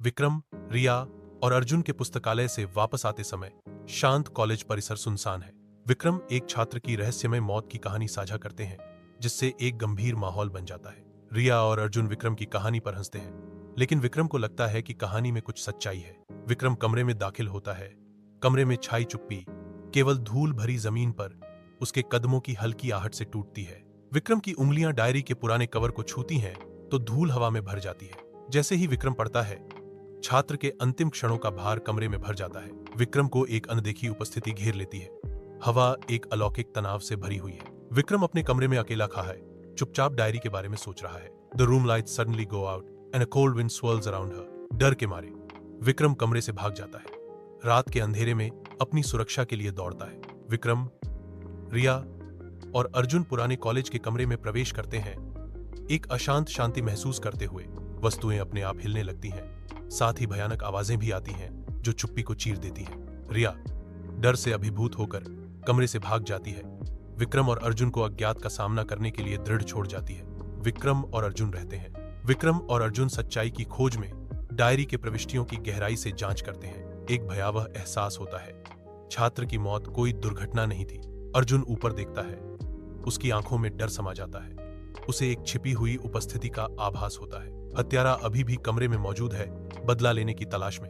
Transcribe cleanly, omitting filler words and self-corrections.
विक्रम, रिया और अर्जुन के पुस्तकालय से वापस आते समय शांत कॉलेज परिसर सुनसान है। विक्रम एक छात्र की रहस्यमय मौत की कहानी साझा करते हैं, जिससे एक गंभीर माहौल बन जाता है। रिया और अर्जुन विक्रम की कहानी पर हंसते हैं, लेकिन विक्रम को लगता है कि कहानी में कुछ सच्चाई है। विक्रम कमरे में दाखिल होता है। कमरे में छाई चुप्पी, केवल धूल भरी जमीन पर उसके कदमों की हल्की आहट से टूटती है। विक्रम की उंगलियां डायरी के पुराने कवर को छूती हैं तो धूल हवा में भर जाती है। जैसे ही विक्रम पढ़ता है, छात्र के अंतिम क्षणों का भार कमरे में भर जाता है। विक्रम को एक अनदेखी उपस्थिति घेर लेती है। हवा एक अलौकिक तनाव से भरी हुई है। विक्रम अपने कमरे में अकेला खड़ा है, चुपचाप डायरी के बारे में सोच रहा है। The room lights suddenly go out and a cold wind swirls around her. डर के मारे विक्रम कमरे से भाग जाता है। रात के अंधेरे में अपनी सुरक्षा के लिए दौड़ता है। विक्रम, रिया और अर्जुन पुराने कॉलेज के कमरे में प्रवेश करते हैं, एक अशांत शांति महसूस करते हुए। वस्तुएं अपने आप हिलने लगती हैं, साथ ही भयानक आवाजें भी आती हैं जो चुप्पी को चीर देती हैं। रिया डर से अभिभूत होकर कमरे से भाग जाती है। विक्रम और अर्जुन को अज्ञात का सामना करने के लिए दृढ़ छोड़ जाती है। विक्रम और अर्जुन रहते हैं। विक्रम और अर्जुन सच्चाई की खोज में डायरी के प्रविष्टियों की गहराई से जांच करते हैं। एक भयावह एहसास होता है, छात्र की मौत कोई दुर्घटना नहीं थी। अर्जुन ऊपर देखता है, उसकी आंखों में डर समा जाता है। उसे एक छिपी हुई उपस्थिति का आभास होता है। हत्यारा अभी भी कमरे में मौजूद है, बदला लेने की तलाश में।